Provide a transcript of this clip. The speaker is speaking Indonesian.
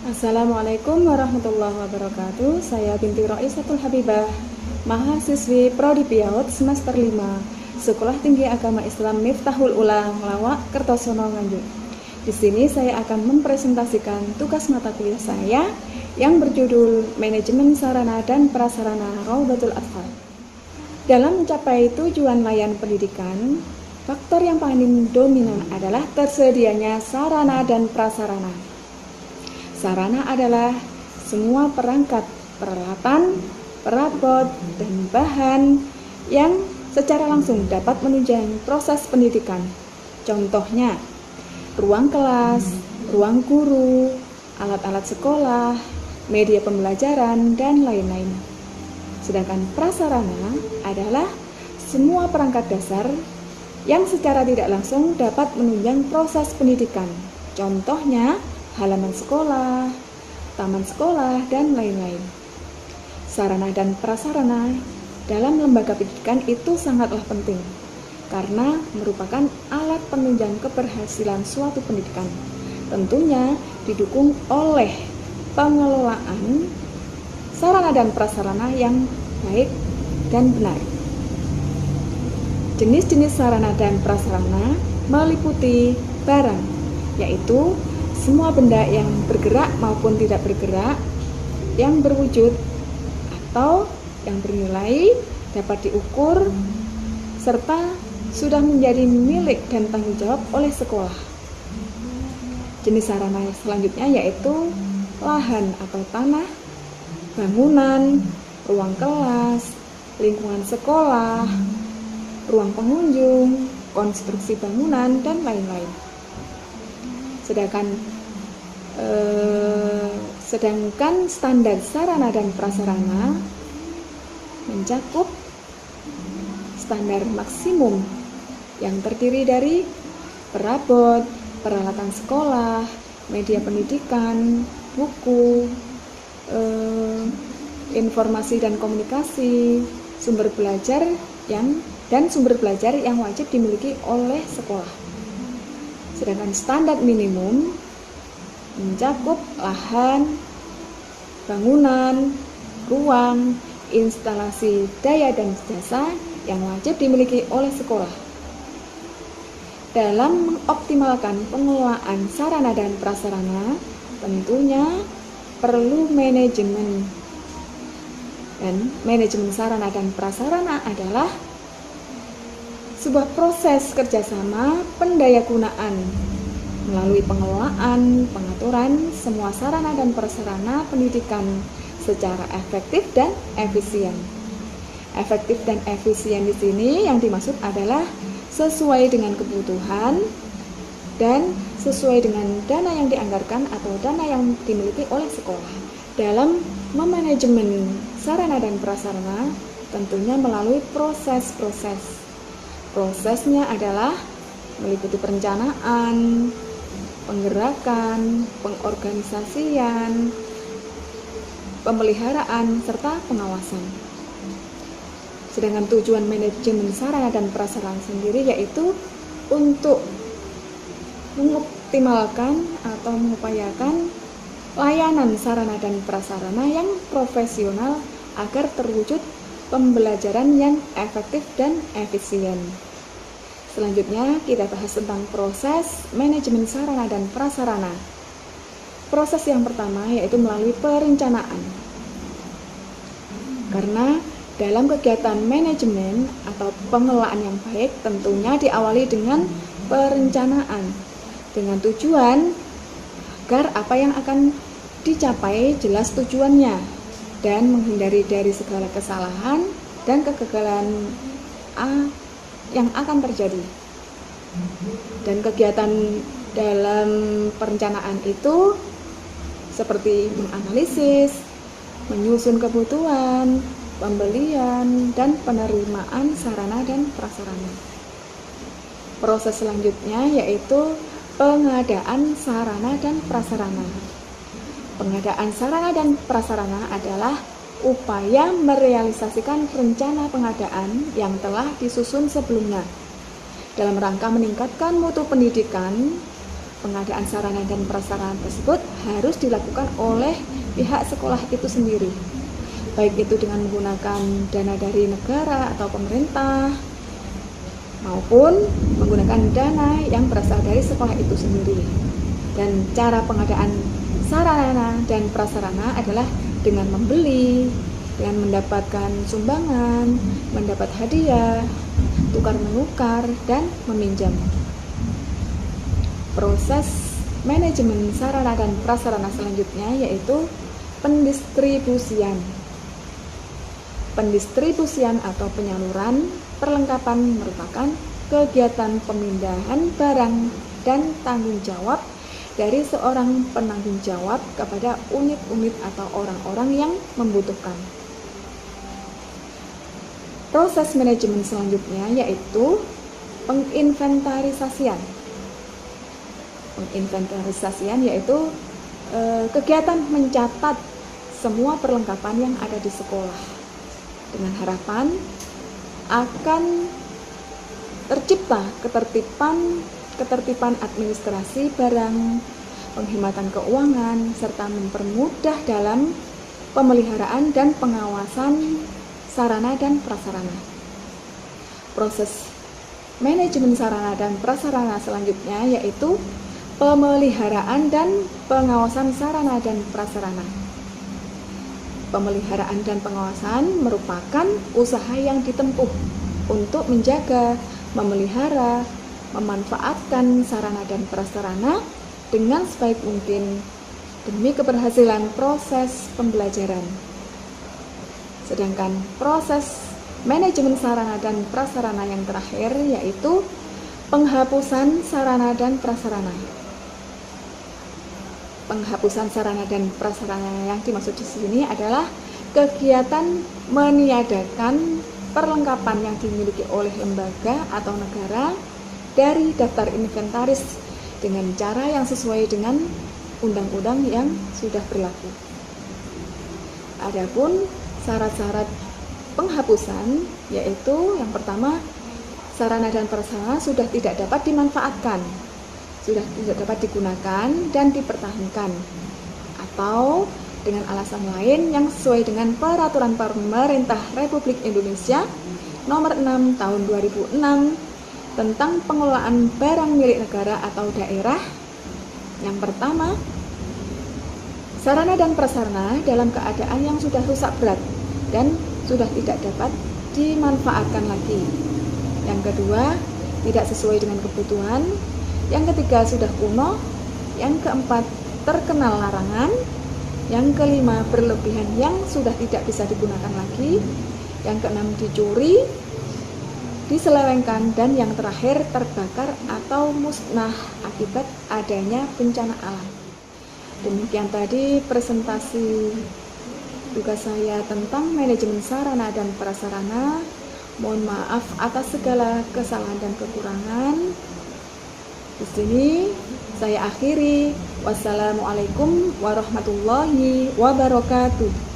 Assalamualaikum warahmatullahi wabarakatuh. Saya binti Roisatul Habibah, mahasiswi Prodi PIAUD semester 5, Sekolah Tinggi Agama Islam Miftahul Ula Lawak Kertosono Nganjuk. Di sini saya akan mempresentasikan tugas mata kuliah saya yang berjudul Manajemen Sarana dan Prasarana Raudatul Atfal. Dalam mencapai tujuan layan pendidikan, faktor yang paling dominan adalah tersedianya sarana dan prasarana. Sarana adalah semua perangkat, peralatan, perabot, dan bahan yang secara langsung dapat menunjang proses pendidikan. Contohnya, ruang kelas, ruang guru, alat-alat sekolah, media pembelajaran, dan lain-lain. Sedangkan prasarana adalah semua perangkat dasar yang secara tidak langsung dapat menunjang proses pendidikan. Contohnya, halaman sekolah, taman sekolah, dan lain-lain. Sarana dan prasarana dalam lembaga pendidikan itu sangatlah penting karena merupakan alat penunjang keberhasilan suatu pendidikan. Tentunya didukung oleh pengelolaan sarana dan prasarana yang baik dan benar. Jenis-jenis sarana dan prasarana meliputi barang, yaitu semua benda yang bergerak maupun tidak bergerak, yang berwujud atau yang bernilai, dapat diukur, serta sudah menjadi milik dan tanggung jawab oleh sekolah. Jenis sarana selanjutnya yaitu lahan atau tanah, bangunan, ruang kelas, lingkungan sekolah, ruang pengunjung, konstruksi bangunan, dan lain-lain. Sedangkan standar sarana dan prasarana mencakup standar maksimum yang terdiri dari perabot, peralatan sekolah, media pendidikan, buku, informasi dan komunikasi, sumber belajar yang wajib dimiliki oleh sekolah. Sedangkan standar minimum mencakup lahan, bangunan, ruang, instalasi daya dan jasa yang wajib dimiliki oleh sekolah. Dalam mengoptimalkan pengelolaan sarana dan prasarana, tentunya perlu manajemen. Dan manajemen sarana dan prasarana adalah sebuah proses kerjasama pendayagunaan melalui pengelolaan, pengaturan semua sarana dan prasarana pendidikan secara efektif dan efisien. Efektif dan efisien di sini yang dimaksud adalah sesuai dengan kebutuhan dan sesuai dengan dana yang dianggarkan atau dana yang dimiliki oleh sekolah. Dalam memanajemen sarana dan prasarana tentunya melalui proses-proses. Prosesnya adalah meliputi perencanaan, penggerakan, pengorganisasian, pemeliharaan, serta pengawasan. Sedangkan tujuan manajemen sarana dan prasarana sendiri yaitu untuk mengoptimalkan atau mengupayakan layanan sarana dan prasarana yang profesional agar terwujud pembelajaran yang efektif dan efisien. Selanjutnya kita bahas tentang proses manajemen sarana dan prasarana. Proses yang pertama yaitu melalui perencanaan. Karena dalam kegiatan manajemen atau pengelolaan yang baik tentunya diawali dengan perencanaan dengan tujuan agar apa yang akan dicapai jelas tujuannya dan menghindari dari segala kesalahan dan kegagalan yang akan terjadi. Dan kegiatan dalam perencanaan itu seperti menganalisis, menyusun kebutuhan, pembelian, dan penerimaan sarana dan prasarana. Proses selanjutnya yaitu pengadaan sarana dan prasarana. Pengadaan sarana dan prasarana adalah upaya merealisasikan rencana pengadaan yang telah disusun sebelumnya dalam rangka meningkatkan mutu pendidikan Pengadaan sarana dan prasarana tersebut harus dilakukan oleh pihak sekolah itu sendiri, baik itu dengan menggunakan dana dari negara atau pemerintah, maupun menggunakan dana yang berasal dari sekolah itu sendiri. Dan cara pengadaan sarana dan prasarana adalah dengan membeli, dengan mendapatkan sumbangan, mendapat hadiah, tukar-menukar, dan meminjam. Proses manajemen sarana dan prasarana selanjutnya yaitu pendistribusian. Pendistribusian atau penyaluran perlengkapan merupakan kegiatan pemindahan barang dan tanggung jawab dari seorang penanggung jawab kepada unit-unit atau orang-orang yang membutuhkan. Proses manajemen selanjutnya yaitu penginventarisasian. Penginventarisasian yaitu kegiatan mencatat semua perlengkapan yang ada di sekolah dengan harapan akan tercipta ketertiban administrasi barang, penghematan keuangan, serta mempermudah dalam pemeliharaan dan pengawasan sarana dan prasarana. Proses manajemen sarana dan prasarana selanjutnya yaitu pemeliharaan dan pengawasan sarana dan prasarana. Pemeliharaan dan pengawasan merupakan usaha yang ditempuh untuk menjaga, memelihara, memanfaatkan sarana dan prasarana dengan sebaik mungkin demi keberhasilan proses pembelajaran. Sedangkan proses manajemen sarana dan prasarana yang terakhir yaitu penghapusan sarana dan prasarana. Penghapusan sarana dan prasarana yang dimaksud di sini adalah kegiatan meniadakan perlengkapan yang dimiliki oleh lembaga atau negara dari daftar inventaris dengan cara yang sesuai dengan undang-undang yang sudah berlaku. Adapun syarat-syarat penghapusan yaitu yang pertama, sarana dan prasarana sudah tidak dapat dimanfaatkan, sudah tidak dapat digunakan dan dipertahankan, atau dengan alasan lain yang sesuai dengan Peraturan Pemerintah Republik Indonesia Nomor 6 Tahun 2006 tentang pengelolaan barang milik negara atau daerah. Yang pertama, sarana dan prasarana dalam keadaan yang sudah rusak berat dan sudah tidak dapat dimanfaatkan lagi. Yang kedua, tidak sesuai dengan kebutuhan. Yang ketiga, sudah kuno. Yang keempat, terkenal larangan. Yang kelima, berlebihan yang sudah tidak bisa digunakan lagi. Yang keenam, dicuri, diselewengkan, dan yang terakhir, terbakar atau musnah akibat adanya bencana alam. Demikian tadi presentasi tugas saya tentang manajemen sarana dan prasarana. Mohon maaf atas segala kesalahan dan kekurangan. Di sini saya akhiri. Wassalamualaikum warahmatullahi wabarakatuh.